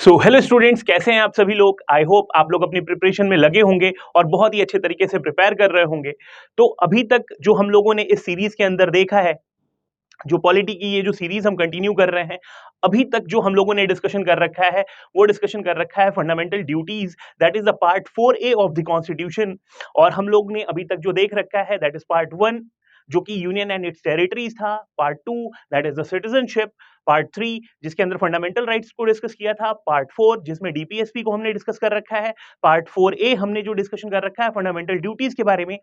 So hello students, कैसे हैं आप सभी लोग। आई होप आप लोग अपनी प्रिपरेशन में लगे होंगे और बहुत ही अच्छे तरीके से प्रिपेयर कर रहे होंगे। तो अभी तक जो हम लोगों ने इस सीरीज के अंदर देखा है, जो पॉलिटी की ये जो सीरीज हम कंटिन्यू कर रहे हैं, अभी तक जो हम लोगों ने डिस्कशन कर रखा है वो डिस्कशन कर रखा है fundamental duties, that is the part 4A of the constitution. और हम लोग ने अभी तक जो देख रखा है दैट इज पार्ट 1, जो कि यूनियन एंड इट्स टेरिटरीज था। Part 2 that is the citizenship. Part 3 जिसके अंदर फंडामेंटल राइट्स को डिस्कस किया था। पार्ट 4 जिसमें डीपीएसपी को हमने डिस्कस कर रखा है। पार्ट 4A हमने जो डिस्कशन कर रखा है फंडामेंटल ड्यूटीज के बारे में।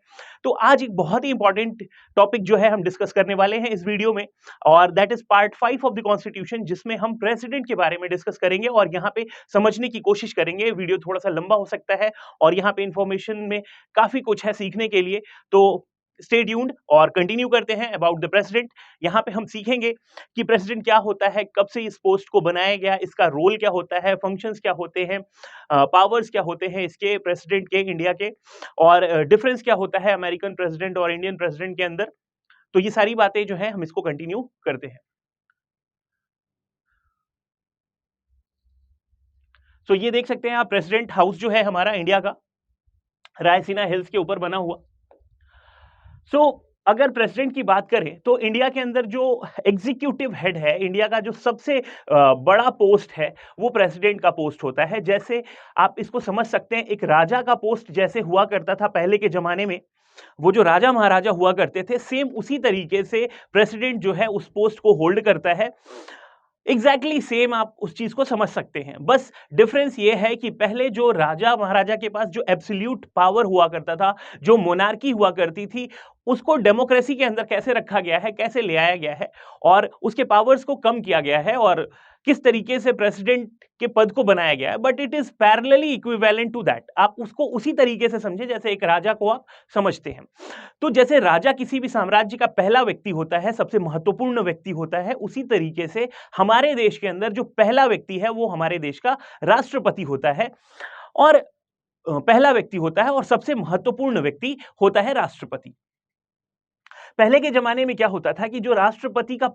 तो आज एक बहुत ही इंपॉर्टेंट टॉपिक जो है हम डिस्कस करने वाले हैं इस वीडियो में, और that is part 5 of the constitution, जिसमें हम प्रेसिडेंट के बारे में डिस्कस करेंगे और यहाँ पे समझने की कोशिश करेंगे। वीडियो थोड़ा सा लंबा हो सकता है और यहाँ पे इंफॉर्मेशन में काफी कुछ है सीखने के लिए, तो स्टे ट्यून्ड और कंटिन्यू करते हैं अबाउट द प्रेसिडेंट। यहाँ पे हम सीखेंगे कि प्रेसिडेंट क्या होता है, कब से इस पोस्ट को बनाया गया, इसका रोल क्या होता है, फंक्शंस क्या होते हैं, पावर्स क्या होते हैं इसके प्रेसिडेंट के इंडिया के, और डिफरेंस क्या होता है अमेरिकन प्रेसिडेंट और इंडियन प्रेसिडेंट के अंदर। तो ये सारी बातें जो है हम इसको कंटिन्यू करते हैं। तो ये देख सकते हैं आप, प्रेसिडेंट हाउस जो है हमारा इंडिया का, रायसीना हिल्स के ऊपर बना हुआ। अगर प्रेसिडेंट की बात करें तो इंडिया के अंदर जो एग्जीक्यूटिव हेड है, इंडिया का जो सबसे बड़ा पोस्ट है वो प्रेसिडेंट का पोस्ट होता है। जैसे आप इसको समझ सकते हैं, एक राजा का पोस्ट जैसे हुआ करता था पहले के जमाने में, वो जो राजा महाराजा हुआ करते थे, सेम उसी तरीके से प्रेसिडेंट जो है उस पोस्ट को होल्ड करता है। एग्जैक्टली सेम आप उस चीज को समझ सकते हैं। बस डिफरेंस ये है कि पहले जो राजा महाराजा के पास जो एब्सोल्यूट पावर हुआ करता था, जो मोनार्की हुआ करती थी, उसको डेमोक्रेसी के अंदर कैसे रखा गया है, कैसे ले आया गया है और उसके पावर्स को कम किया गया है और किस तरीके से प्रेसिडेंट के पद को बनाया गया है। But it is parallelly equivalent to that. आप उसको उसी तरीके से समझे जैसे एक राजा को आप समझते हैं। तो जैसे राजा किसी भी साम्राज्य का पहला व्यक्ति होता है, सबसे महत्वपूर्ण व्यक्ति होता है, उसी तरीके से हमारे देश के अंदर जो पहला व्यक्ति है वो हमारे देश का राष्ट्रपति होता है। और पहला व्यक्ति होता है और सबसे महत्वपूर्ण व्यक्ति होता है राष्ट्रपति। पहले के जमाने में क्या होता था कि जो राष्ट्रपति का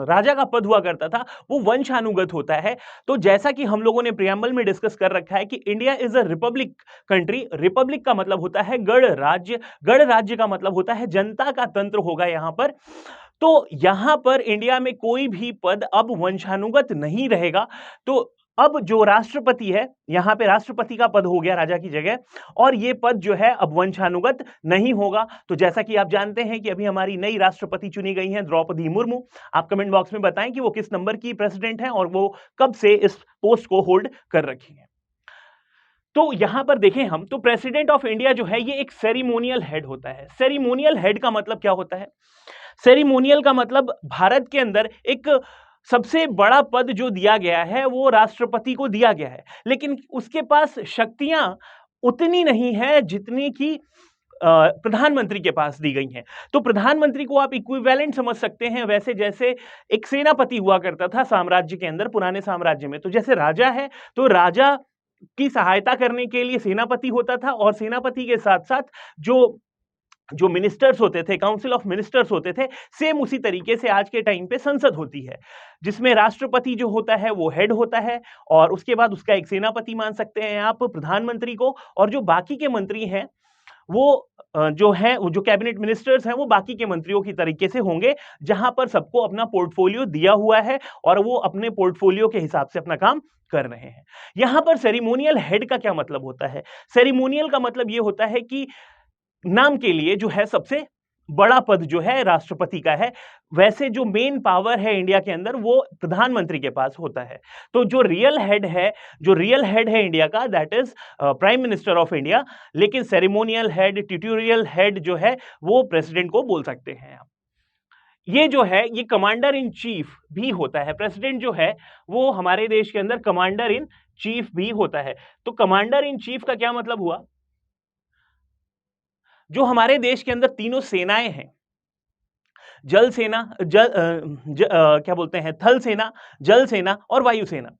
राजा का पद हुआ करता था वो वंशानुगत होता है। तो जैसा कि हम लोगों ने प्रियम्बल में डिस्कस कर रखा है कि India is a republic country. Republic का मतलब होता है गणराज्य, गणराज्य का मतलब होता है जनता का तंत्र होगा यहाँ पर। तो यहां पर इंडिया में कोई भी पद अब वंशानुगत नहीं रहेगा। तो अब जो राष्ट्रपति है, यहां पे राष्ट्रपति का पद हो गया राजा की जगह, और ये पद जो है अब वंशानुगत नहीं होगा। तो जैसा कि आप जानते हैं कि अभी हमारी नई राष्ट्रपति चुनी गई हैं, द्रौपदी मुर्मू। आप कमेंट बॉक्स में बताएं कि वो किस नंबर की प्रेसिडेंट है और वो कब से इस पोस्ट को होल्ड कर रखी है। तो यहां पर देखें हम, तो प्रेसिडेंट ऑफ इंडिया जो है ये एक सेरिमोनियल हेड होता है। सेरिमोनियल हेड का मतलब क्या होता है? सेरिमोनियल का मतलब भारत के अंदर एक सबसे बड़ा पद जो दिया गया है वो राष्ट्रपति को दिया गया है, लेकिन उसके पास शक्तियां उतनी नहीं है जितनी कि प्रधानमंत्री के पास दी गई हैं। तो प्रधानमंत्री को आप इक्विवेलेंट समझ सकते हैं, वैसे जैसे एक सेनापति हुआ करता था साम्राज्य के अंदर, पुराने साम्राज्य में। तो जैसे राजा है तो राजा की सहायता करने के लिए सेनापति होता था, और सेनापति के साथ साथ जो जो मिनिस्टर्स होते थे, काउंसिल ऑफ मिनिस्टर्स होते थे, सेम उसी तरीके से आज के टाइम पे संसद होती है, जिसमें राष्ट्रपति जो होता है वो हेड होता है, और उसके बाद उसका एक सेनापति मान सकते हैं आप प्रधानमंत्री को, और जो बाकी के मंत्री हैं वो जो है, जो कैबिनेट मिनिस्टर्स हैं वो बाकी के मंत्रियों की तरीके से होंगे, जहां पर सबको अपना पोर्टफोलियो दिया हुआ है और वो अपने पोर्टफोलियो के हिसाब से अपना काम कर रहे हैं। यहां पर सेरिमोनियल हेड का क्या मतलब होता है? सेरिमोनियल का मतलब ये होता है कि नाम के लिए जो है सबसे बड़ा पद जो है राष्ट्रपति का है, वैसे जो मेन पावर है इंडिया के अंदर वो प्रधानमंत्री के पास होता है। तो जो रियल हेड है, जो रियल हेड है इंडिया का, that is prime minister of India. लेकिन सेरेमोनियल हेड, ट्यूटोरियल हेड जो है वो प्रेसिडेंट को बोल सकते हैं आप। ये जो है ये कमांडर इन चीफ भी होता है। प्रेसिडेंट जो है वो हमारे देश के अंदर कमांडर इन चीफ भी होता है। तो कमांडर इन चीफ का क्या मतलब हुआ? जो हमारे देश के अंदर तीनों सेनाएं हैं, जल सेना, क्या बोलते हैं, थल सेना, जल सेना और वायु सेना।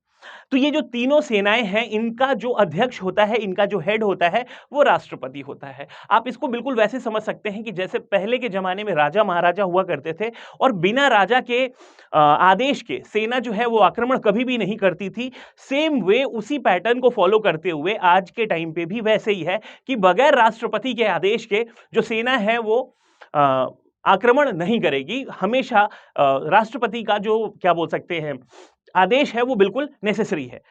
तो ये जो तीनों सेनाएं हैं, इनका जो अध्यक्ष होता है, इनका जो हेड होता है, वो राष्ट्रपति होता है। आप इसको बिल्कुल वैसे समझ सकते हैं कि जैसे पहले के जमाने में राजा महाराजा हुआ करते थे और बिना राजा के आदेश के सेना जो है वो आक्रमण कभी भी नहीं करती थी। सेम वे उसी पैटर्न को फॉलो करते हुए आज के टाइम पे भी वैसे ही है कि बगैर राष्ट्रपति के आदेश के जो सेना है वो आक्रमण नहीं करेगी। हमेशा राष्ट्रपति का जो क्या बोल सकते हैं आदेश है वो बिल्कुल नेसेसरी है।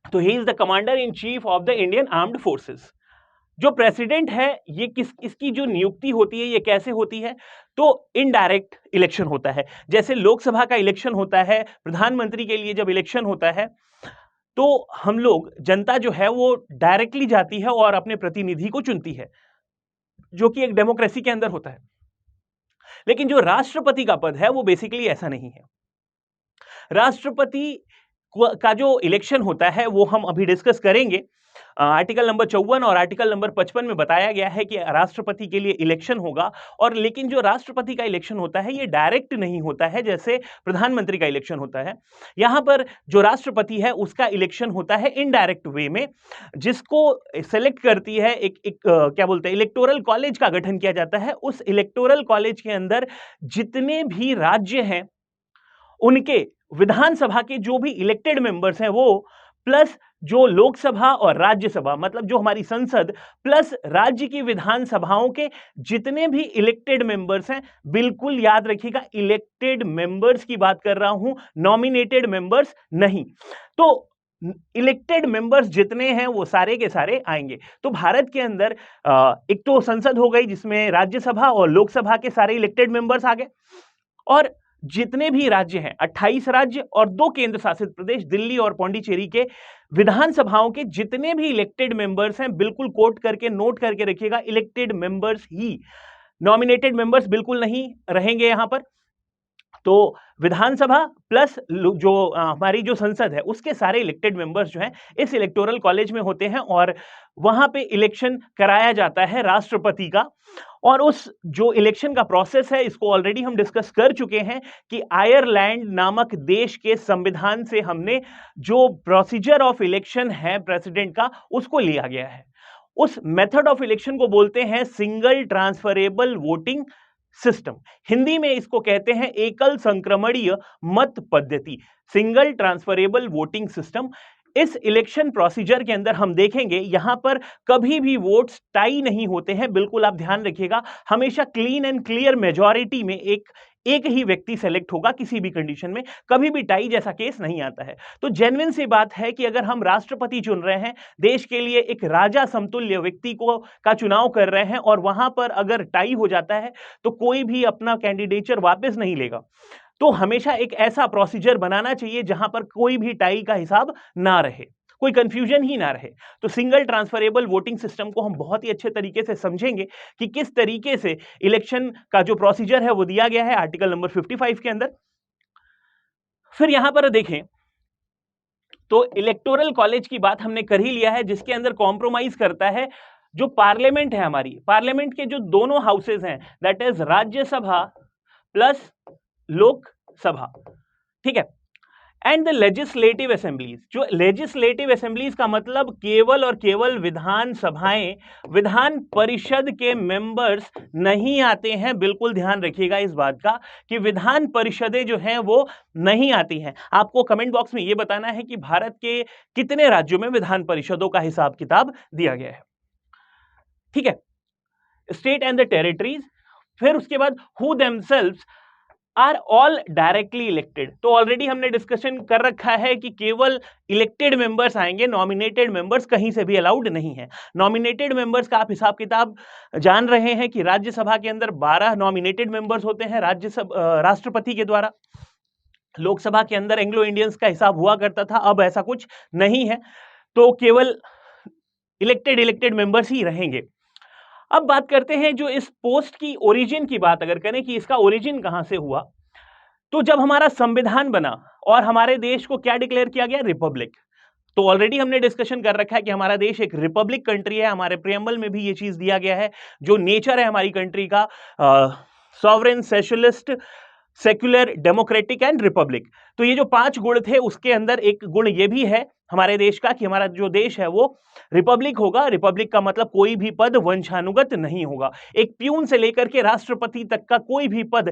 तो he is the commander in chief of the Indian armed forces. जो प्रेसिडेंट है ये इसकी जो नियुक्ति होती है ये कैसे होती है? तो इनडायरेक्ट इलेक्शन होता है। जैसे लोकसभा का इलेक्शन होता है, प्रधानमंत्री के लिए जब इलेक्शन होता है तो हम लोग जनता जो है वो डायरेक्टली जाती है और अपने प्रतिनिधि को चुनती है, जो कि एक डेमोक्रेसी के अंदर होता है। लेकिन जो राष्ट्रपति का पद है वो बेसिकली ऐसा नहीं है। राष्ट्रपति का जो इलेक्शन होता है वो हम अभी डिस्कस करेंगे। आर्टिकल नंबर 54 और आर्टिकल नंबर 55 में बताया गया है कि राष्ट्रपति के लिए इलेक्शन होगा। और लेकिन जो राष्ट्रपति का इलेक्शन होता है ये डायरेक्ट नहीं होता है जैसे प्रधानमंत्री का इलेक्शन होता है। यहां पर जो राष्ट्रपति है उसका इलेक्शन होता है इनडायरेक्ट वे में, जिसको सेलेक्ट करती है एक क्या बोलते हैं इलेक्टोरल कॉलेज का गठन किया जाता है। उस इलेक्टोरल कॉलेज के अंदर जितने भी राज्य हैं उनके विधानसभा के जो भी इलेक्टेड मेंबर्स हैं वो, प्लस जो लोकसभा और राज्यसभा मतलब जो हमारी संसद प्लस राज्य की विधानसभाओं के जितने भी इलेक्टेड मेंबर्स हैं, बिल्कुल याद रखिएगा इलेक्टेड मेंबर्स की बात कर रहा हूं, नॉमिनेटेड मेंबर्स नहीं। तो इलेक्टेड मेंबर्स जितने हैं वो सारे के सारे आएंगे। तो भारत के अंदर एक तो संसद हो गई जिसमें राज्यसभा और लोकसभा के सारे इलेक्टेड मेंबर्स आ गए, और जितने भी राज्य हैं 28 राज्य और 2 केंद्र शासित प्रदेश दिल्ली और पौंडीचेरी के विधानसभाओं के जितने भी इलेक्टेड मेंबर्स हैं, बिल्कुल कोट करके नोट करके रखिएगा, इलेक्टेड मेंबर्स ही, नॉमिनेटेड मेंबर्स बिल्कुल नहीं रहेंगे यहां पर। तो विधानसभा प्लस जो हमारी जो संसद है उसके सारे इलेक्टेड मेंबर्स जो हैं इस इलेक्टोरल कॉलेज में होते हैं और वहां पे इलेक्शन कराया जाता है राष्ट्रपति का। और उस जो इलेक्शन का प्रोसेस है इसको ऑलरेडी हम डिस्कस कर चुके हैं कि आयरलैंड नामक देश के संविधान से हमने जो प्रोसीजर ऑफ इलेक्शन है प्रेसिडेंट का उसको लिया गया है। उस मेथड ऑफ इलेक्शन को बोलते हैं single transferable voting system. Hindi में इसको कहते हैं एकल संक्रमणीय मत पद्धति, सिंगल ट्रांसफरेबल वोटिंग सिस्टम। इस इलेक्शन प्रोसीजर के अंदर हम देखेंगे यहां पर कभी भी वोट्स टाई नहीं होते हैं, बिल्कुल आप ध्यान रखिएगा, हमेशा क्लीन एंड क्लियर मेजॉरिटी में एक ही व्यक्ति सेलेक्ट होगा किसी भी कंडीशन में, कभी भी टाई जैसा केस नहीं आता है। तो जेन्युइन सी बात है कि अगर हम राष्ट्रपति चुन रहे हैं, देश के लिए एक राजा समतुल्य व्यक्ति को का चुनाव कर रहे हैं और वहां पर अगर टाई हो जाता है तो कोई भी अपना कैंडिडेचर वापस नहीं लेगा। तो हमेशा एक ऐसा प्रोसीजर बनाना चाहिए जहां पर कोई भी टाई का हिसाब ना रहे, कोई कंफ्यूजन ही ना रहे। तो सिंगल ट्रांसफरेबल वोटिंग सिस्टम को हम बहुत ही अच्छे तरीके से समझेंगे कि किस तरीके से इलेक्शन का जो प्रोसीजर है वो दिया गया है आर्टिकल नंबर 55 के अंदर। फिर यहां पर देखें तो इलेक्टोरल कॉलेज की बात हमने कर ही लिया है, जिसके अंदर कॉम्प्रोमाइज करता है जो पार्लियामेंट है हमारी, पार्लियामेंट के जो दोनों हाउसेज हैं that is Rajya Sabha plus Lok Sabha, ठीक है, एंड द लेजिस्लेटिव असेंबलीज। जो लेजिस्लेटिव असेंबलीज का मतलब केवल और केवल विधानसभाएं, विधान परिषद के मेंबर्स नहीं आते हैं। बिल्कुल ध्यान रखिएगा इस बात का कि विधान परिषदें जो हैं वो नहीं आती हैं। आपको कमेंट बॉक्स में ये बताना है कि भारत के कितने राज्यों में विधान परिषदों का हिसाब किताब दिया गया है, ठीक है। स्टेट एंड द टेरिटरीज, फिर उसके बाद who themselves are all directly elected. तो ऑलरेडी हमने डिस्कशन कर रखा है कि केवल इलेक्टेड मेंबर्स आएंगे, नॉमिनेटेड मेंबर्स कहीं से भी अलाउड नहीं है। नॉमिनेटेड मेंबर्स का आप हिसाब किताब जान रहे हैं कि राज्यसभा के अंदर 12 नॉमिनेटेड मेंबर्स होते हैं राष्ट्रपति के द्वारा। लोकसभा के अंदर एंग्लो इंडियंस का हिसाब हुआ करता था, अब ऐसा कुछ नहीं है, तो केवल इलेक्टेड मेंबर्स ही रहेंगे। अब बात करते हैं जो इस पोस्ट की ओरिजिन की बात अगर करें कि इसका ओरिजिन कहां से हुआ, तो जब हमारा संविधान बना और हमारे देश को क्या डिक्लेयर किया गया, रिपब्लिक। तो ऑलरेडी हमने डिस्कशन कर रखा है कि हमारा देश एक रिपब्लिक कंट्री है, हमारे प्रियम्बल में भी ये चीज दिया गया है। जो नेचर है हमारी कंट्री का, sovereign, socialist, secular, democratic and Republic. तो ये जो 5 गुण थे उसके अंदर एक गुण ये भी है हमारे देश का कि हमारा जो देश है वो रिपब्लिक होगा। रिपब्लिक का मतलब कोई भी पद वंशानुगत नहीं होगा। एक प्यून से लेकर के राष्ट्रपति तक का कोई भी पद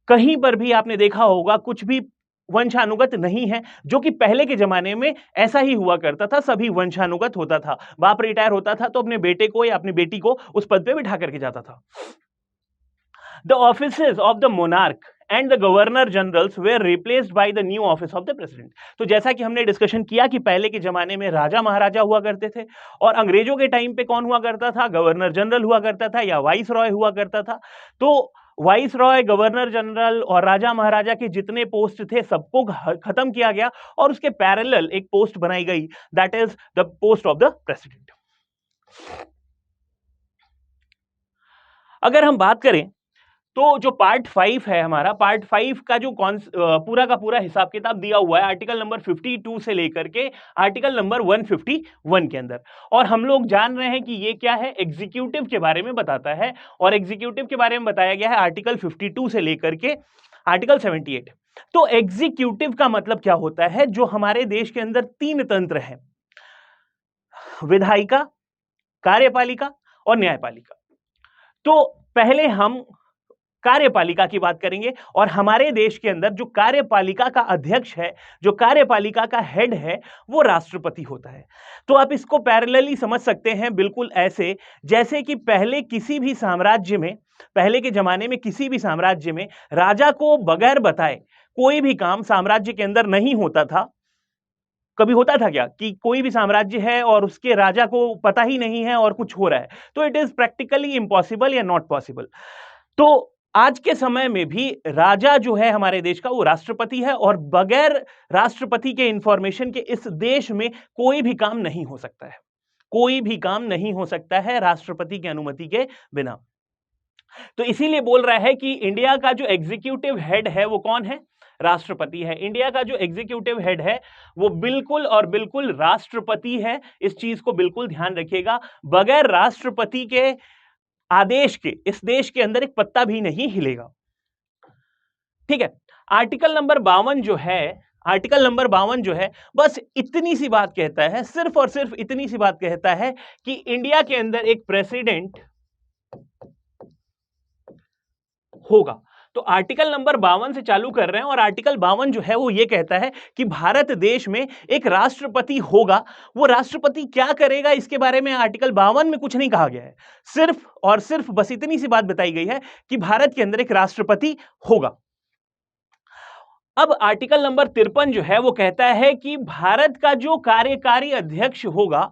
कहीं पर भी आपने देखा होगा कुछ भी वंशानुगत नहीं है, जो कि पहले के जमाने में ऐसा ही हुआ करता था, सभी वंशानुगत होता था। बाप रिटायर होता था तो अपने बेटे को या अपनी बेटी को उस पद पे बिठा करके जाता था। The offices of the monarch and the governor generals were replaced by the new office of the president। तो जैसा कि हमने डिस्कशन किया कि पहले के जमाने में राजा महाराजा हुआ करते थे और अंग्रेजों के टाइम पे कौन हुआ करता था, गवर्नर जनरल हुआ करता था या वाइस रॉय हुआ करता था। तो वाइस रॉय, गवर्नर जनरल और राजा महाराजा के जितने पोस्ट थे सबको खत्म किया गया और उसके पैरेलल एक पोस्ट बनाई गई, that is the post of the president. अगर हम बात करें तो जो पार्ट 5 है हमारा, पार्ट 5 का जो पूरा का पूरा हिसाब किताब दिया हुआ है आर्टिकल नंबर 52 से लेकर के आर्टिकल नंबर 151 के अंदर। और हम लोग जान रहे हैं कि ये क्या है, एग्जीक्यूटिव के बारे में बताता है और एग्जीक्यूटिव के बारे में बताया गया है आर्टिकल 52 से लेकर के आर्टिकल 78। तो एग्जीक्यूटिव का मतलब क्या होता है, जो हमारे देश के अंदर 3 तंत्र हैं, विधायिका, कार्यपालिका और न्यायपालिका। तो पहले हम कार्यपालिका की बात करेंगे और हमारे देश के अंदर जो कार्यपालिका का अध्यक्ष है, जो कार्यपालिका का हेड है, वो राष्ट्रपति होता है। तो आप इसको पैरेलली समझ सकते हैं बिल्कुल ऐसे जैसे कि पहले किसी भी साम्राज्य में, पहले के जमाने में किसी भी साम्राज्य में राजा को बगैर बताए कोई भी काम साम्राज्य के अंदर नहीं होता था। कभी होता था क्या कि कोई भी साम्राज्य है और उसके राजा को पता ही नहीं है और कुछ हो रहा है? तो इट इज प्रैक्टिकली इम्पॉसिबल या नॉट पॉसिबल। तो आज के समय में भी राजा जो है हमारे देश का वो राष्ट्रपति है और बगैर राष्ट्रपति के इंफॉर्मेशन के इस देश में कोई भी काम नहीं हो सकता है, कोई भी काम नहीं हो सकता है राष्ट्रपति की अनुमति के बिना। तो इसीलिए बोल रहा है कि इंडिया का जो एग्जीक्यूटिव हेड है वो कौन है, राष्ट्रपति है। इंडिया का जो एग्जीक्यूटिव हेड है वो बिल्कुल और बिल्कुल राष्ट्रपति है। इस चीज को बिल्कुल ध्यान रखिएगा, बगैर राष्ट्रपति के आदेश के इस देश के अंदर एक पत्ता भी नहीं हिलेगा। ठीक है, आर्टिकल नंबर 52 जो है, आर्टिकल नंबर 52 जो है बस इतनी सी बात कहता है, सिर्फ और सिर्फ इतनी सी बात कहता है कि इंडिया के अंदर एक प्रेसिडेंट होगा। तो आर्टिकल नंबर 52 से चालू कर रहे हैं और आर्टिकल 52 जो है वो ये कहता है कि भारत देश में एक राष्ट्रपति होगा। वो राष्ट्रपति क्या करेगा इसके बारे में आर्टिकल 52 में कुछ नहीं कहा गया है, सिर्फ और सिर्फ बस इतनी सी बात बताई गई है कि भारत के अंदर एक राष्ट्रपति होगा। अब आर्टिकल नंबर 53 जो है वो कहता है कि भारत का जो कार्यकारी अध्यक्ष होगा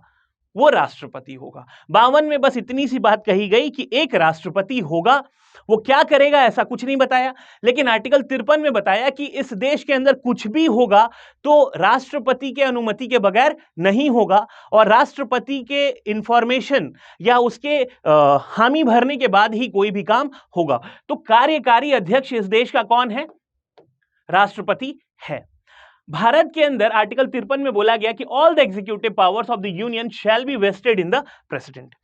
वो राष्ट्रपति होगा। 52 में बस इतनी सी बात कही गई कि एक राष्ट्रपति होगा, वो क्या करेगा ऐसा कुछ नहीं बताया। लेकिन आर्टिकल 53 में बताया कि इस देश के अंदर कुछ भी होगा तो राष्ट्रपति के अनुमति के बगैर नहीं होगा और राष्ट्रपति के इंफॉर्मेशन या उसके हामी भरने के बाद ही कोई भी काम होगा। तो कार्यकारी अध्यक्ष इस देश का कौन है, राष्ट्रपति है। भारत के अंदर आर्टिकल 53 में बोला गया कि all the executive powers of the union shall be vested in the president.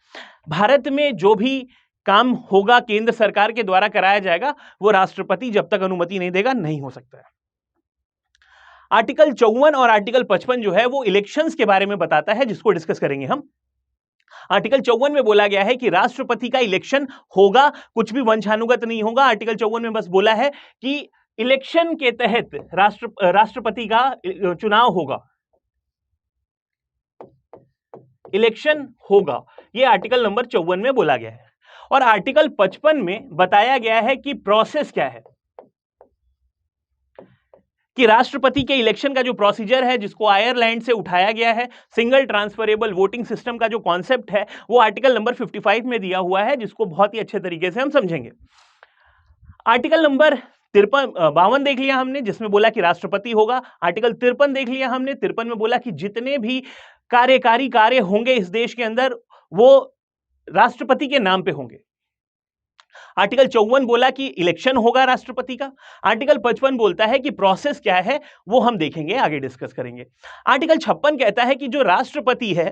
Bharat में जो भी काम होगा केंद्र सरकार के द्वारा कराया जाएगा वो राष्ट्रपति जब तक अनुमति नहीं देगा नहीं हो सकता है। आर्टिकल 54 और आर्टिकल 55 जो है वो इलेक्शंस के बारे में बताता है, जिसको डिस्कस करेंगे हम। आर्टिकल 54 में बोला गया है कि राष्ट्रपति का इलेक्शन होगा, कुछ भी वंशानुगत नहीं होगा। आर्टिकल 54 में बस बोला है कि इलेक्शन के तहत राष्ट्रपति का चुनाव होगा, इलेक्शन होगा, ये आर्टिकल नंबर 54 में बोला गया है। और आर्टिकल 55 में बताया गया है कि प्रोसेस क्या है, कि राष्ट्रपति के इलेक्शन का जो प्रोसीजर है जिसको आयरलैंड से उठाया गया है, सिंगल ट्रांसफरेबल वोटिंग सिस्टम का जो कॉन्सेप्ट है वो आर्टिकल नंबर 55 में दिया हुआ है, जिसको बहुत ही अच्छे तरीके से हम समझेंगे। आर्टिकल नंबर 52 देख लिया हमने, जिसमें बोला कि राष्ट्रपति होगा। आर्टिकल 53 देख लिया हमने, 53 में बोला कि जितने भी कार्यकारी कार्य होंगे इस देश के अंदर वो राष्ट्रपति के नाम पे होंगे। आर्टिकल 54 बोला कि इलेक्शन होगा राष्ट्रपति का। आर्टिकल 55 बोलता है कि प्रोसेस क्या है वो हम देखेंगे, आगे डिस्कस करेंगे। आर्टिकल 56 कहता है कि जो राष्ट्रपति है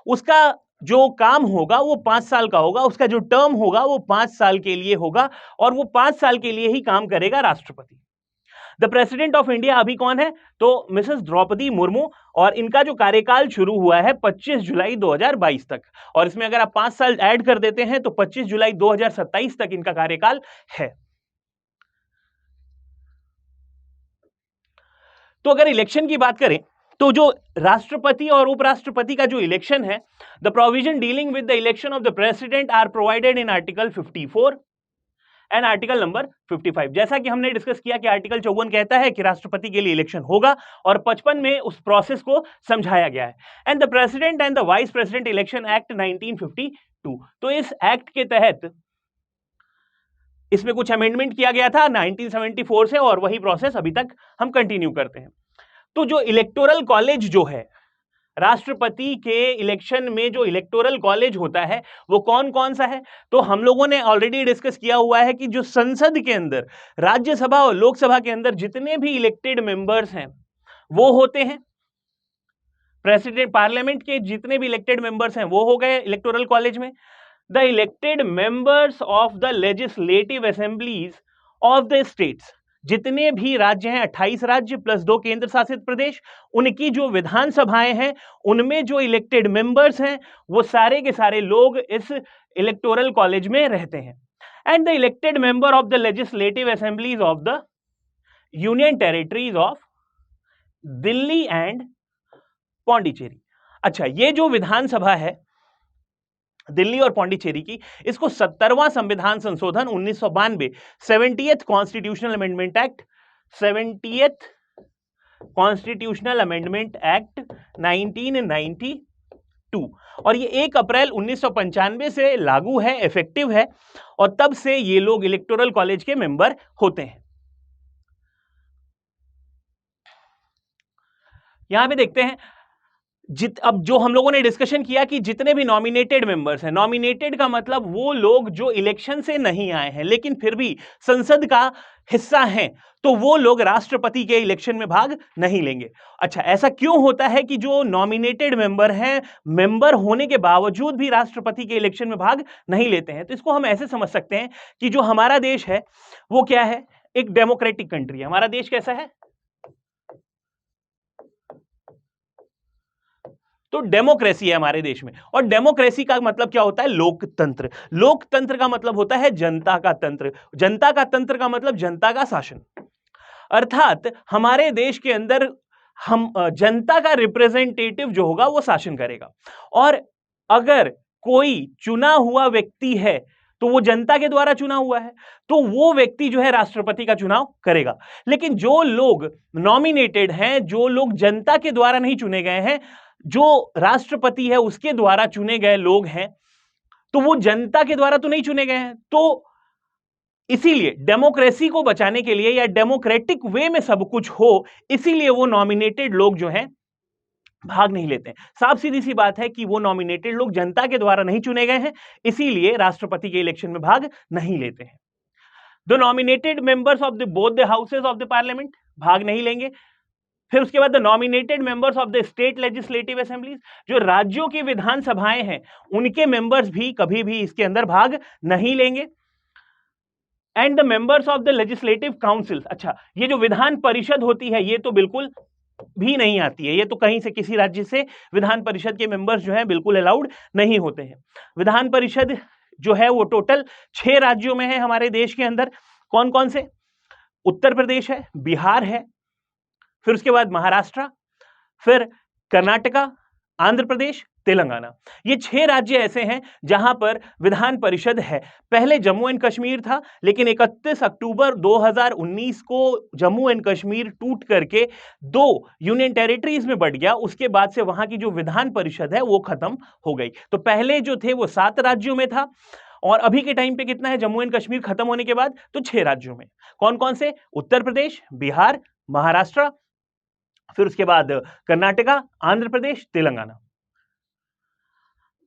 उसका जो काम होगा वो 5 साल का होगा, उसका जो टर्म होगा वो 5 साल के लिए होगा और वो 5 साल के लिए ही काम करेगा राष्ट्रपति। द प्रेसिडेंट ऑफ इंडिया अभी कौन है? तो मिसेस द्रौपदी मुर्मू, और इनका जो कार्यकाल शुरू हुआ है 25 जुलाई 2022 तक, और इसमें अगर आप 5 साल ऐड कर देते हैं तो 25 जुलाई 2027 तक इनका कार्यकाल है। तो अगर इलेक्शन की बात करें तो जो राष्ट्रपति और उपराष्ट्रपति का जो इलेक्शन है, the provision dealing with the election of the president are provided in article 54 and article number 55। जैसा कि हमने डिस्कस किया कि आर्टिकल 54 कहता है कि राष्ट्रपति के लिए इलेक्शन होगा, और 55 में उस प्रोसेस को समझाया गया है। And the president and the vice president election act 1952, तो इस एक्ट के तहत इसमें कुछ अमेंडमेंट किया गया था 1974 से, और वही प्रोसेस अभी तक हम कंटिन्यू करते हैं। तो जो इलेक्टोरल कॉलेज जो है, राष्ट्रपति के इलेक्शन में जो इलेक्टोरल कॉलेज होता है वो कौन कौन सा है? तो हम लोगों ने ऑलरेडी डिस्कस किया हुआ है कि जो संसद के अंदर, राज्यसभा और लोकसभा के अंदर जितने भी इलेक्टेड मेंबर्स हैं वो होते हैं, प्रेसिडेंट पार्लियामेंट के जितने भी इलेक्टेड मेंबर्स हैं वो हो गए इलेक्टोरल कॉलेज में। The elected members of the legislative assemblies of the states, जितने भी राज्य हैं 28 राज्य प्लस 2 केंद्र शासित प्रदेश, उनकी जो विधानसभाएं हैं उनमें जो इलेक्टेड मेंबर्स हैं वो सारे के सारे लोग इस इलेक्टोरल कॉलेज में रहते हैं। And the elected member of the legislative assemblies of the union territories of Delhi and Pondicherry. अच्छा, ये जो विधानसभा है दिल्ली और पौंडीचेरी की, इसको 70वां संविधान संशोधन 1992 70th constitutional amendment act 70th constitutional amendment act 1992, और ये 1 अप्रैल 1995 से लागू है, इफेक्टिव है, और तब से ये लोग इलेक्टोरल कॉलेज के मेंबर होते हैं। यहां पे देखते हैं अब जो हम लोगों ने डिस्कशन किया कि जितने भी नॉमिनेटेड मेंबर्स हैं, नॉमिनेटेड का मतलब वो लोग जो इलेक्शन से नहीं आए हैं लेकिन फिर भी संसद का हिस्सा हैं, तो वो लोग राष्ट्रपति के इलेक्शन में भाग नहीं लेंगे। अच्छा, ऐसा क्यों होता है कि जो नॉमिनेटेड मेंबर हैं, मेंबर होने के बावजूद भी राष्ट्रपति के इलेक्शन में भाग नहीं लेते हैं? तो इसको हम ऐसे समझ सकते हैं कि जो हमारा देश है वो क्या है, एक डेमोक्रेटिक कंट्री है। हमारा देश कैसा है? तो डेमोक्रेसी है हमारे देश में, और डेमोक्रेसी का मतलब क्या होता है? लोकतंत्र। लोकतंत्र का मतलब होता है जनता का तंत्र। जनता का तंत्र का मतलब जनता का शासन, अर्थात हमारे देश के अंदर हम जनता का रिप्रेजेंटेटिव जो होगा वो शासन करेगा, और अगर कोई चुना हुआ व्यक्ति है तो वो जनता के द्वारा चुना हुआ है, तो वो व्यक्ति जो है राष्ट्रपति का चुनाव करेगा। लेकिन जो लोग नॉमिनेटेड हैं, जो लोग जनता के द्वारा नहीं चुने गए हैं, जो राष्ट्रपति है उसके द्वारा चुने गए लोग हैं, तो वो जनता के द्वारा तो नहीं चुने गए हैं। तो इसीलिए डेमोक्रेसी को बचाने के लिए या डेमोक्रेटिक वे में सब कुछ हो, इसीलिए वो नॉमिनेटेड लोग जो हैं भाग नहीं लेते हैं। साफ सीधी सी बात है कि वो नॉमिनेटेड लोग जनता के द्वारा नहीं चुने गए हैं, इसीलिए राष्ट्रपति के इलेक्शन में भाग नहीं लेते हैं। The nominated members of the both the houses of the parliament भाग नहीं लेंगे। फिर उसके बाद the nominated members of the state legislative assemblies, जो राज्यों की विधानसभाएं हैं उनके मेंबर्स भी कभी भी इसके अंदर भाग नहीं लेंगे। And the members of the legislative councils, अच्छा ये जो विधान परिषद होती है ये तो बिल्कुल भी नहीं आती है, ये तो कहीं से किसी राज्य से विधान परिषद के मेंबर्स जो है बिल्कुल अलाउड नहीं होते हैं। विधान परिषद जो है वो टोटल 6 राज्यों में है हमारे देश के अंदर। कौन कौन से? उत्तर प्रदेश है, बिहार है, फिर उसके बाद महाराष्ट्र, फिर कर्नाटका, आंध्र प्रदेश, तेलंगाना। ये 6 राज्य ऐसे हैं जहां पर विधान परिषद है। पहले जम्मू एंड कश्मीर था, लेकिन 31 अक्टूबर 2019 को जम्मू एंड कश्मीर टूट करके 2 यूनियन टेरिटरीज में बढ़ गया। उसके बाद से वहां की जो विधान परिषद है वो खत्म हो गई। तो पहले जो थे वो 7 राज्यों में था, और अभी के टाइम पे कितना है जम्मू एंड कश्मीर खत्म होने के बाद? तो 6 राज्यों में। कौन कौन से? उत्तर प्रदेश, बिहार, महाराष्ट्र, फिर उसके बाद कर्नाटका, आंध्र प्रदेश, तेलंगाना।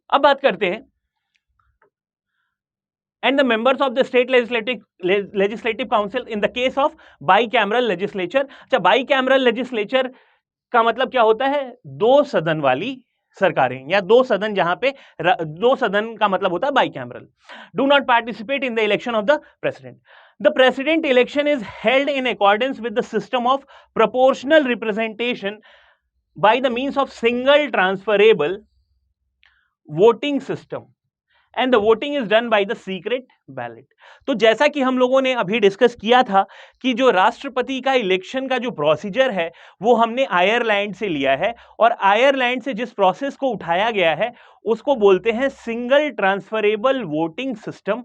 अब बात करते हैं and the members of the state legislative council in the case of bicameral legislature. अच्छा, बाईकैमरल लेजिस्लेचर का मतलब क्या होता है? 2 सदन वाली सरकारें या दो सदन, जहां पे दो सदन का मतलब होता है bicameral, do not participate in the election of the president. The president election is held in accordance with the system of proportional representation by the means of single transferable voting system and the voting is done by the secret ballot. तो जैसा कि हम लोगों ने अभी discuss किया था कि जो राष्ट्रपति का इलेक्शन का जो प्रोसीजर है वो हमने आयरलैंड से लिया है, और आयरलैंड से जिस प्रोसेस को उठाया गया है उसको बोलते हैं सिंगल ट्रांसफरेबल वोटिंग सिस्टम,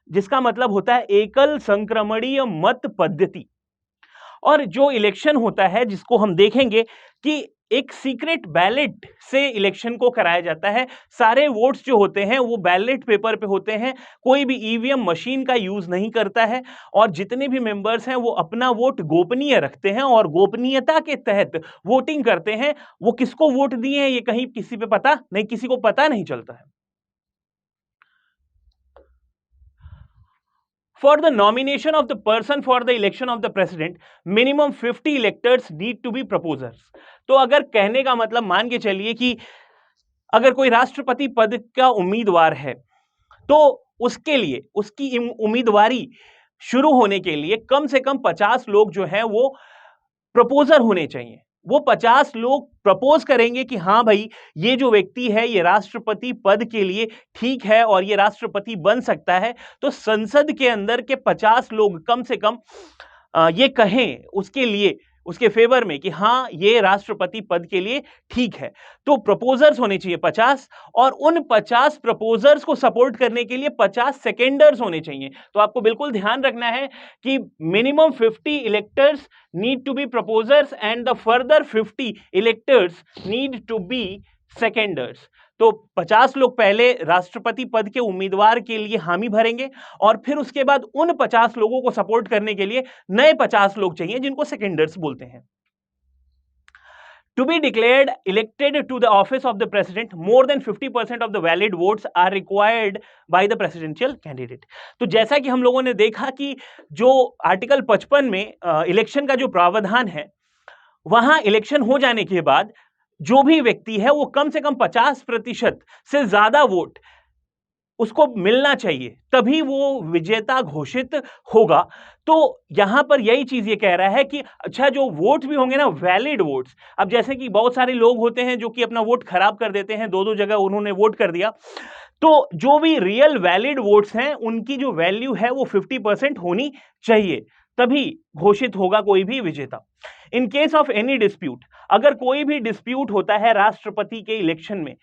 जिसका मतलब होता है एकल संक्रमणीय मत पद्धति. और जो इलेक्शन होता है जिसको हम देखेंगे कि एक सीक्रेट बैलेट से इलेक्शन को कराया जाता है. सारे वोट्स जो होते हैं वो बैलेट पेपर पे होते हैं, कोई भी ईवीएम मशीन का यूज नहीं करता है, और जितने भी मेंबर्स हैं वो अपना वोट गोपनीय रखते हैं और गोपनीयता के तहत वोटिंग करते हैं. वो किसको वोट दिए हैं ये कहीं किसी पे पता नहीं, किसी को पता नहीं चलता है. For the nomination of the person for the election of the president, minimum 50 electors need to be proposers. तो अगर कहने का मतलब मान के चलिए कि अगर कोई राष्ट्रपति पद का उम्मीदवार है तो उसके लिए उसकी उम्मीदवारी शुरू होने के लिए कम से कम 50 लोग जो हैं वो प्रपोजर होने चाहिए. वो 50 लोग प्रपोज करेंगे कि हाँ भाई ये जो व्यक्ति है ये राष्ट्रपति पद के लिए ठीक है और ये राष्ट्रपति बन सकता है. तो संसद के अंदर के 50 लोग कम से कम ये कहें उसके लिए, उसके फेवर में कि हाँ ये राष्ट्रपति पद के लिए ठीक है. तो प्रपोजर्स होने चाहिए 50, और उन 50 प्रपोजर्स को सपोर्ट करने के लिए 50 सेकेंडर्स होने चाहिए. तो आपको बिल्कुल ध्यान रखना है कि minimum 50 electors need to be proposers and the further 50 electors need to be seconders. तो 50 लोग पहले राष्ट्रपति पद के उम्मीदवार के लिए हामी भरेंगे और फिर उसके बाद उन 50 लोगों को सपोर्ट करने के लिए नए 50 लोग चाहिए जिनको सेकेंडर्स बोलते हैं. To be declared elected to the office of the president, more than 50% of the valid votes are required by the presidential candidate. तो जैसा कि हम लोगों ने देखा कि जो आर्टिकल 55 में इलेक्शन का जो प्रावधान है, वहां इलेक्शन हो जाने के बाद जो भी व्यक्ति है वो कम से कम 50% से ज्यादा वोट उसको मिलना चाहिए, तभी वो विजेता घोषित होगा. तो यहां पर यही चीज ये कह रहा है कि अच्छा जो वोट भी होंगे ना, वैलिड वोट्स. अब जैसे कि बहुत सारे लोग होते हैं जो कि अपना वोट खराब कर देते हैं, दो जगह उन्होंने वोट कर दिया. तो जो भी रियल वैलिड वोट्स हैं उनकी जो वैल्यू है वो 50% होनी चाहिए, तभी घोषित होगा कोई भी विजेता. In case of any dispute, अगर कोई भी डिस्प्यूट होता है राष्ट्रपति के इलेक्शन में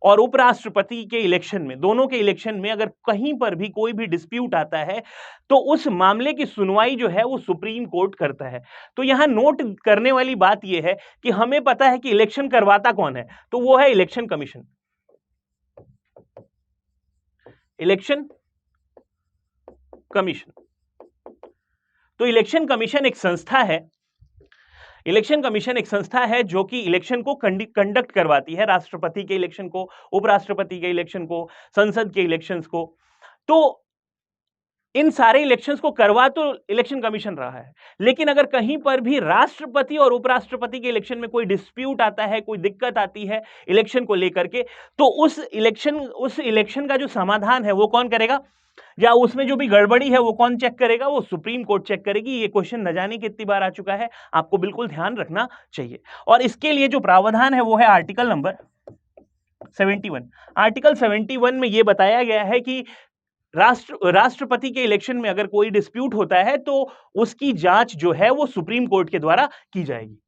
और उपराष्ट्रपति के इलेक्शन में, दोनों के इलेक्शन में अगर कहीं पर भी कोई भी डिस्प्यूट आता है तो उस मामले की सुनवाई जो है वो सुप्रीम कोर्ट करता है. तो यहां नोट करने वाली बात यह है कि हमें पता है कि इलेक्शन करवाता कौन है, तो वो है इलेक्शन कमीशन. Election commission. तो इलेक्शन कमीशन एक संस्था है, इलेक्शन कमीशन एक संस्था है जो कि इलेक्शन को कंडक्ट करवाती है, राष्ट्रपति के इलेक्शन को, उपराष्ट्रपति के इलेक्शन को, संसद के इलेक्शंस को. तो इन सारे इलेक्शंस को करवा तो इलेक्शन कमीशन रहा है, लेकिन अगर कहीं पर भी राष्ट्रपति और उपराष्ट्रपति के इलेक्शन में कोई डिस्प्यूट आता है, कोई दिक्कत आती है इलेक्शन को लेकर के, तो उस इलेक्शन का जो समाधान है वो कौन करेगा, या उसमें जो भी गड़बड़ी है वो कौन चेक करेगा, वो सुप्रीम कोर्ट चेक करेगी. ये क्वेश्चन न जाने कितनी बार आ चुका है, आपको बिल्कुल ध्यान रखना चाहिए. और इसके लिए जो प्रावधान है वो है आर्टिकल नंबर 71. आर्टिकल 71 में ये बताया गया है कि राष्ट्रपति के इलेक्शन में अगर कोई डिस्प्यूट होता है तो उसकी जांच जो है वो सुप्रीम कोर्ट के द्वारा की जाएगी.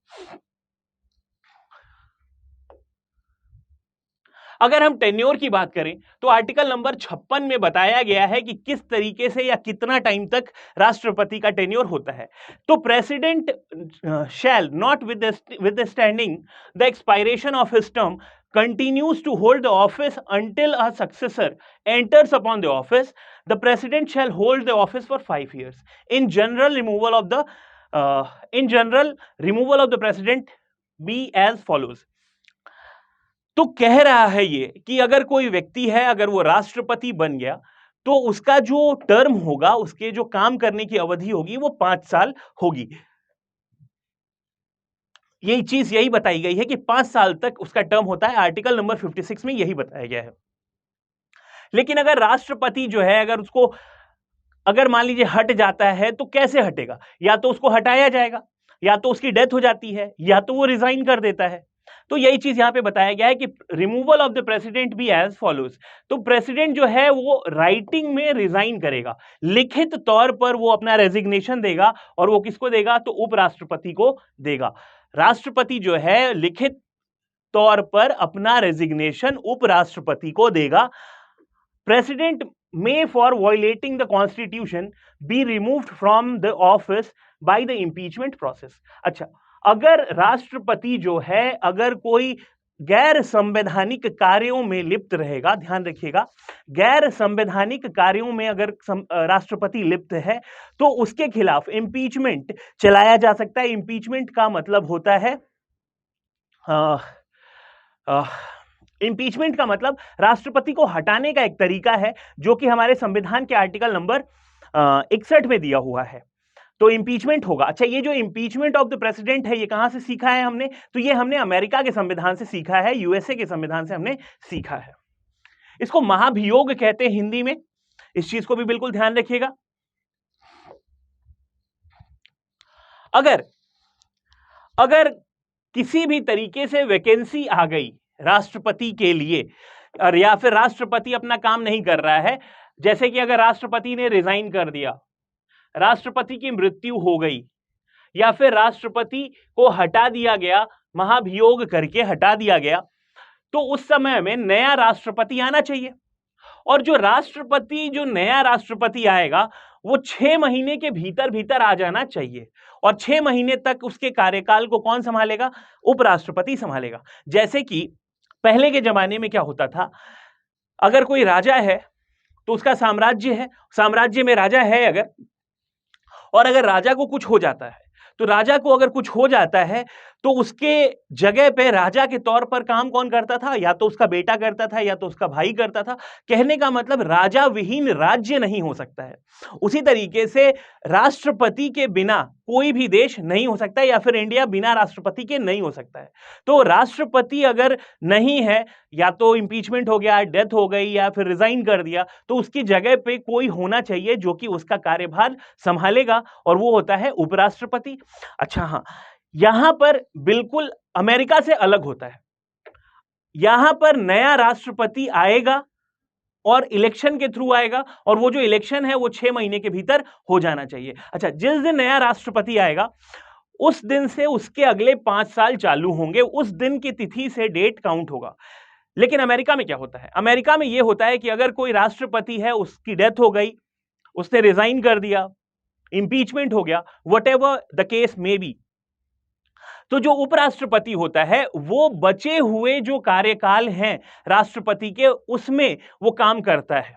अगर हम टेन्योर की बात करें तो आर्टिकल नंबर 56 में बताया गया है कि किस तरीके से या कितना टाइम तक राष्ट्रपति का टेन्योर होता है. तो president shall not withstanding the expiration of his term continues to hold the office until a successor enters upon the office. The president shall hold the office for 5 years. In general, removal of the president be as follows. तो कह रहा है ये कि अगर कोई व्यक्ति है, अगर वो राष्ट्रपति बन गया तो उसका जो टर्म होगा, उसके जो काम करने की अवधि होगी वो 5 साल होगी. यही चीज यही बताई गई है कि 5 साल तक उसका टर्म होता है, आर्टिकल नंबर 56 में यही बताया गया है। लेकिन अगर राष्ट्रपति जो है अगर मान लीजिए हट जाता है तो कैसे हटेगा? या तो उसको हटाया जाएगा, या तो उसकी डेथ हो जाती है, या तो वो रिजाइन कर देता है। तो यही चीज यहां पे बताया गया है कि removal of the president be as follows. तो प्रेसिडेंट जो है वो राइटिंग में रिजाइन करेगा, लिखित तौर पर वो अपना रेजिग्नेशन देगा, और वो किसको देगा? तो उपराष्ट्रपति को देगा। राष्ट्रपति जो है लिखित तौर पर अपना रेजिग्नेशन उपराष्ट्रपति को देगा। President may for violating the constitution be removed from the office by the impeachment process। अच्छा, अगर राष्ट्रपति जो है अगर कोई गैर संवैधानिक कार्यों में लिप्त रहेगा, ध्यान रखिएगा, गैर संवैधानिक कार्यों में अगर राष्ट्रपति लिप्त है तो उसके खिलाफ इंपीचमेंट चलाया जा सकता है। इंपीचमेंट का मतलब होता है इंपीचमेंट का मतलब राष्ट्रपति को हटाने का एक तरीका है, जो कि हमारे संविधान के आर्टिकल नंबर 61 में दिया हुआ है। तो इंपीचमेंट होगा। अच्छा, ये जो इंपीचमेंट ऑफ द प्रेसिडेंट है, ये कहां से सीखा है हमने? तो ये हमने अमेरिका के संविधान से सीखा है, यूएसए के संविधान से हमने सीखा है। इसको महाभियोग कहते हैं हिंदी में, इस चीज को भी बिल्कुल ध्यान रखिएगा। अगर किसी भी तरीके से वैकेंसी आ गई राष्ट्रपति के लिए, और या फिर राष्ट्रपति अपना काम नहीं कर रहा है, जैसे कि अगर राष्ट्रपति ने रिजाइन कर दिया, राष्ट्रपति की मृत्यु हो गई, या फिर राष्ट्रपति को हटा दिया गया, महाभियोग करके हटा दिया गया, तो उस समय में नया राष्ट्रपति आना चाहिए। और जो नया राष्ट्रपति आएगा वो 6 महीने के भीतर भीतर आ जाना चाहिए, और 6 महीने तक उसके कार्यकाल को कौन संभालेगा? उपराष्ट्रपति संभालेगा। जैसे कि पहले के जमाने में क्या होता था, अगर कोई राजा है तो उसका साम्राज्य है, साम्राज्य में राजा है अगर, और अगर राजा को कुछ हो जाता है, तो राजा को अगर कुछ हो जाता है तो उसके जगह पे राजा के तौर पर काम कौन करता था? या तो उसका बेटा करता था, या तो उसका भाई करता था। कहने का मतलब राजा विहीन राज्य नहीं हो सकता है। उसी तरीके से राष्ट्रपति के बिना कोई भी देश नहीं हो सकता, या फिर इंडिया बिना राष्ट्रपति के नहीं हो सकता है। तो राष्ट्रपति अगर नहीं है, या तो इंपीचमेंट हो गया, डेथ हो गई, या फिर रिजाइन कर दिया, तो उसकी जगह पे कोई होना चाहिए जो कि उसका कार्यभार संभालेगा, और वो होता है उपराष्ट्रपति। अच्छा हाँ, यहां पर बिल्कुल अमेरिका से अलग होता है। यहां पर नया राष्ट्रपति आएगा और इलेक्शन के थ्रू आएगा, और वो जो इलेक्शन है वो 6 महीने के भीतर हो जाना चाहिए। अच्छा, जिस दिन नया राष्ट्रपति आएगा उस दिन से उसके अगले 5 साल चालू होंगे, उस दिन की तिथि से डेट काउंट होगा। लेकिन अमेरिका में क्या होता है? अमेरिका में यह होता है कि अगर कोई राष्ट्रपति है, उसकी डेथ हो गई, उसने रिजाइन कर दिया, इंपीचमेंट हो गया, whatever the case may be, तो जो उपराष्ट्रपति होता है वो बचे हुए जो कार्यकाल हैं राष्ट्रपति के, उसमें वो काम करता है।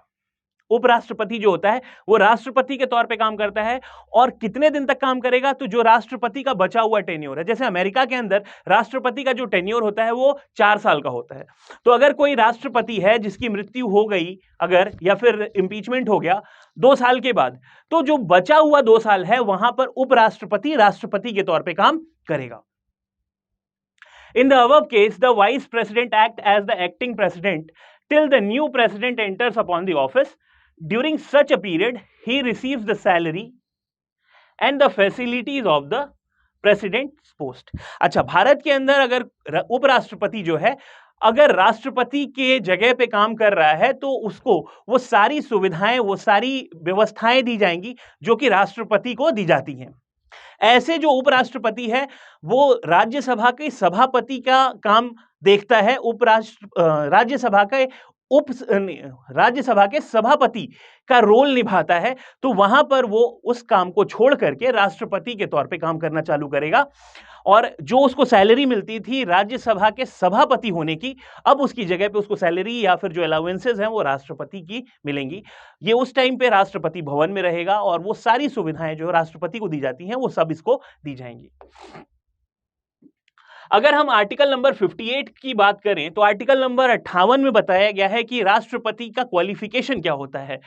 उपराष्ट्रपति जो होता है वो राष्ट्रपति के तौर पे काम करता है, और कितने दिन तक काम करेगा? तो जो राष्ट्रपति का बचा हुआ टेन्योर है, जैसे अमेरिका के अंदर राष्ट्रपति का जो टेन्योर होता है वो 4 साल का होता है। तो अगर कोई राष्ट्रपति है जिसकी मृत्यु हो गई अगर, या फिर इंपीचमेंट हो गया 2 साल के बाद, तो जो बचा हुआ 2 साल है वहां पर उपराष्ट्रपति राष्ट्रपति के तौर पर काम करेगा। In the above case, the vice president act as the acting president till the new president enters upon the office. During such a period, he receives the salary and the facilities of the president's post. अच्छा, भारत के अंदर अगर उपराष्ट्रपति जो है अगर राष्ट्रपति के जगह पे काम कर रहा है तो उसको वो सारी सुविधाएं, वो सारी व्यवस्थाएं दी जाएंगी जो कि राष्ट्रपति को दी जाती हैं। ऐसे जो उपराष्ट्रपति है वो राज्यसभा के सभापति का काम देखता है, राज्यसभा के सभापति का रोल निभाता है, तो वहां पर वो उस काम को छोड़ करके राष्ट्रपति के तौर पे काम करना चालू करेगा, और जो उसको सैलरी मिलती थी राज्यसभा के सभापति होने की, अब उसकी जगह पे उसको सैलरी या फिर जो अलाउंसेस हैं वो राष्ट्रपति की मिलेंगी। ये उस टाइम पे राष्ट्रपति भवन में रहेगा, और वो सारी सुविधाएं जो राष्ट्रपति को दी जाती हैं वो सब इसको दी जाएंगी। अगर हम आर्टिकल नंबर 58 की बात करें तो आर्टिकल नंबर 58 में बताया गया है कि राष्ट्रपति का क्वालिफिकेशन क्या होता है।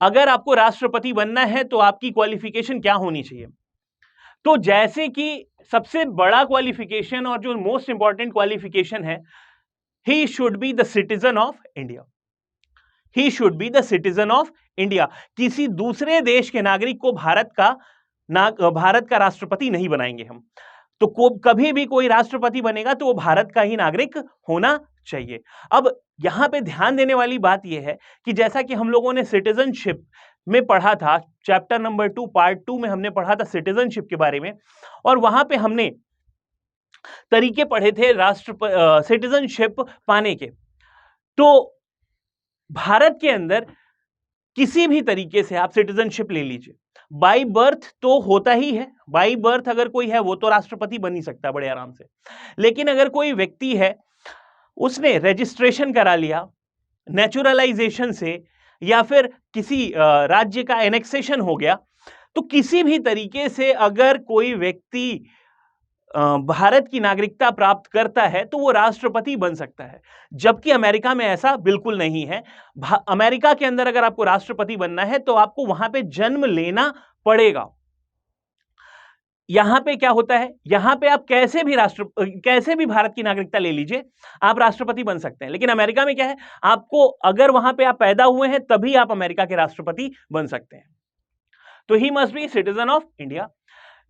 अगर आपको राष्ट्रपति बनना है तो आपकी क्वालिफिकेशन क्या होनी चाहिए? तो जैसे कि सबसे बड़ा क्वालिफिकेशन और जो मोस्ट इंपॉर्टेंट क्वालिफिकेशन है, he should be the citizen of India. He should be the citizen of India. किसी दूसरे देश के नागरिक को भारत का राष्ट्रपति नहीं बनाएंगे हम। तो कभी भी कोई राष्ट्रपति बनेगा तो वो भारत का ही नागरिक होना चाहिए। अब यहां पे ध्यान देने वाली बात यह है कि जैसा कि हम लोगों ने सिटीजनशिप में पढ़ा था, चैप्टर नंबर 2 पार्ट 2 में हमने पढ़ा था सिटीजनशिप के बारे में, और वहां पे हमने तरीके पढ़े थे सिटीजनशिप पाने के। तो भारत के अंदर किसी भी तरीके से आप सिटीजनशिप ले लीजिए, बाई बर्थ तो होता ही है। बाई बर्थ अगर कोई है वो तो राष्ट्रपति बन ही सकता है बड़े आराम से। लेकिन अगर कोई व्यक्ति है, उसने रजिस्ट्रेशन करा लिया नेचुरलाइजेशन से, या फिर किसी राज्य का एनेक्सेशन हो गया, तो किसी भी तरीके से अगर कोई व्यक्ति भारत की नागरिकता प्राप्त करता है तो वो राष्ट्रपति बन सकता है। जबकि अमेरिका में ऐसा बिल्कुल नहीं है। अमेरिका के अंदर अगर आपको राष्ट्रपति बनना है तो आपको वहां पे जन्म लेना पड़ेगा। यहां पे क्या होता है, यहां पे आप कैसे भी भारत की नागरिकता ले लीजिए, आप राष्ट्रपति बन सकते हैं। लेकिन अमेरिका में क्या है, आपको अगर वहां पे आप पैदा हुए हैं तभी आप अमेरिका के राष्ट्रपति बन सकते हैं। तो he must be citizen of India.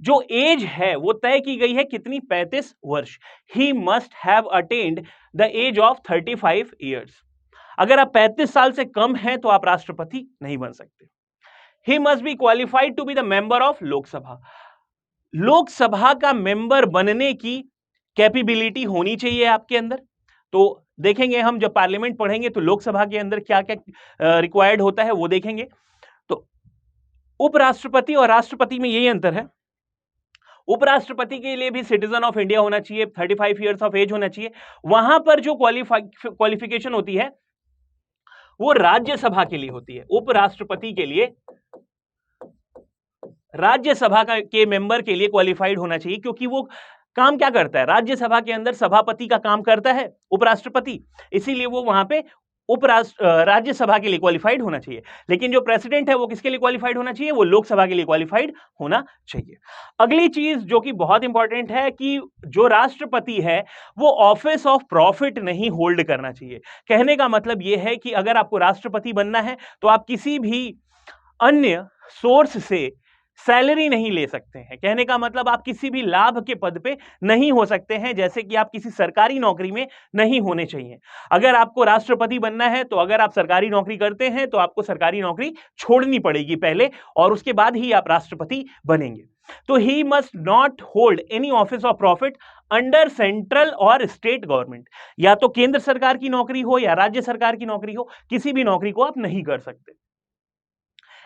जो एज है वो तय की गई है कितनी, 35 वर्ष। He must have attend the age of 35 years. अगर आप 35 साल से कम हैं तो आप राष्ट्रपति नहीं बन सकते। He must be qualified to be the member of Lok Sabha. Lok Sabha का मेंबर बनने की कैपेबिलिटी होनी चाहिए आपके अंदर। तो देखेंगे हम जब पार्लियामेंट पढ़ेंगे तो लोकसभा के अंदर क्या क्या रिक्वायर्ड होता है वो देखेंगे। तो उपराष्ट्रपति और राष्ट्रपति में यही अंतर है। उपराष्ट्रपति के लिए भी सिटीजन ऑफ इंडिया होना चाहिए, 35 ईयर्स ऑफ एज होना चाहिए। वहां पर जो क्वालिफिकेशन होती है वो राज्यसभा के लिए होती है। उपराष्ट्रपति के लिए राज्यसभा के मेंबर के लिए क्वालिफाइड होना चाहिए, क्योंकि वो काम क्या करता है, राज्यसभा के अंदर सभापति का काम करता है उपराष्ट्रपति, इसीलिए वो वहां पे राज्यसभा के लिए क्वालिफाइड होना चाहिए। लेकिन जो प्रेसिडेंट है वो किसके लिए क्वालिफाइड होना चाहिए, वो लोकसभा के लिए क्वालिफाइड होना चाहिए। अगली चीज जो कि बहुत इंपॉर्टेंट है कि जो राष्ट्रपति है वो ऑफिस ऑफ प्रॉफिट नहीं होल्ड करना चाहिए। कहने का मतलब यह है कि अगर आपको राष्ट्रपति बनना है तो आप किसी भी अन्य सोर्स से सैलरी नहीं ले सकते हैं। कहने का मतलब आप किसी भी लाभ के पद पे नहीं हो सकते हैं, जैसे कि आप किसी सरकारी नौकरी में नहीं होने चाहिए। अगर आपको राष्ट्रपति बनना है तो अगर आप सरकारी नौकरी करते हैं तो आपको सरकारी नौकरी छोड़नी पड़ेगी पहले, और उसके बाद ही आप राष्ट्रपति बनेंगे। तो he must not hold any office of profit under central और स्टेट गवर्नमेंट। या तो केंद्र सरकार की नौकरी हो या राज्य सरकार की नौकरी हो, किसी भी नौकरी को आप नहीं कर सकते।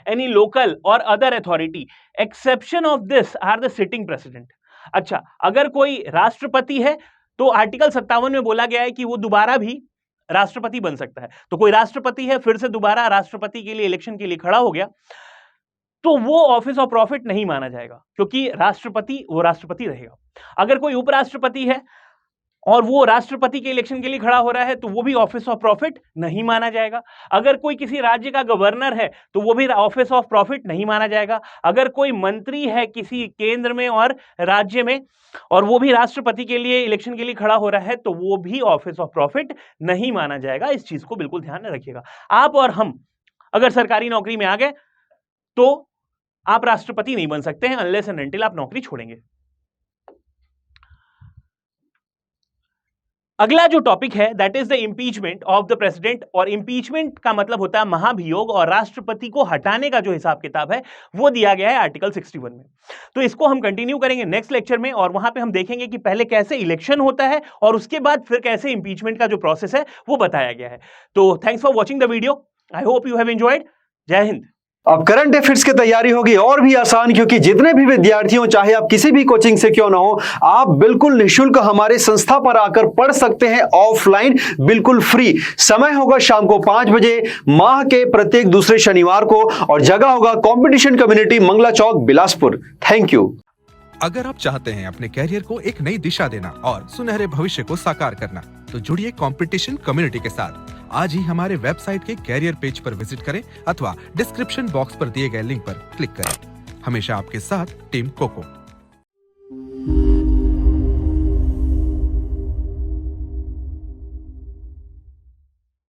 Any local or other authority exception of this are the sitting president। अच्छा, अगर कोई राष्ट्रपति है तो आर्टिकल 57 में बोला गया है कि वो दोबारा भी राष्ट्रपति बन सकता है। तो कोई राष्ट्रपति है फिर से दोबारा राष्ट्रपति के लिए इलेक्शन के लिए खड़ा हो गया तो वो ऑफिस ऑफ प्रॉफिट नहीं माना जाएगा, क्योंकि राष्ट्रपति वो राष्ट्रपति रहेगा। अगर कोई उपराष्ट्रपति है और वो राष्ट्रपति के इलेक्शन के लिए खड़ा हो रहा है तो वो भी ऑफिस ऑफ प्रॉफिट नहीं माना जाएगा। अगर कोई किसी राज्य का गवर्नर है तो वो भी ऑफिस ऑफ प्रॉफिट नहीं माना जाएगा। अगर कोई मंत्री है किसी केंद्र में और राज्य में और वो भी राष्ट्रपति के लिए इलेक्शन के लिए खड़ा हो रहा है तो वो भी ऑफिस ऑफ प्रॉफिट नहीं माना जाएगा। इस चीज को बिल्कुल ध्यान में रखिएगा। आप और हम अगर सरकारी नौकरी में आ गए तो आप राष्ट्रपति नहीं बन सकते हैं अनलेस एंड अनटिल आप नौकरी छोड़ेंगे। अगला जो टॉपिक है that is the impeachment of the president. और इंपीचमेंट का मतलब होता है महाभियोग, और राष्ट्रपति को हटाने का जो हिसाब किताब है वो दिया गया है आर्टिकल 61 में। तो इसको हम कंटिन्यू करेंगे नेक्स्ट लेक्चर में, और वहां पे हम देखेंगे कि पहले कैसे इलेक्शन होता है और उसके बाद फिर कैसे इंपीचमेंट का जो प्रोसेस है वो बताया गया है। तो thanks for watching the video, I hope you have enjoyed. जय हिंद। अब करंट अफेयर्स की तैयारी होगी और भी आसान, क्योंकि जितने भी विद्यार्थी हो, चाहे आप किसी भी कोचिंग से क्यों ना हो, आप बिल्कुल निःशुल्क हमारे संस्था पर आकर पढ़ सकते हैं ऑफलाइन, बिल्कुल फ्री। समय होगा शाम को 5 बजे माह के प्रत्येक दूसरे शनिवार को, और जगह होगा competition community, Mangala Chowk, Bilaspur. Thank you. अगर आप चाहते हैं अपने कैरियर को एक नई दिशा देना और सुनहरे भविष्य को साकार करना, तो जुड़िए कंपटीशन कम्युनिटी के साथ। आज ही हमारे वेबसाइट के कैरियर पेज पर विजिट करें अथवा डिस्क्रिप्शन बॉक्स पर दिए गए लिंक पर क्लिक करें। हमेशा आपके साथ टीम कोको।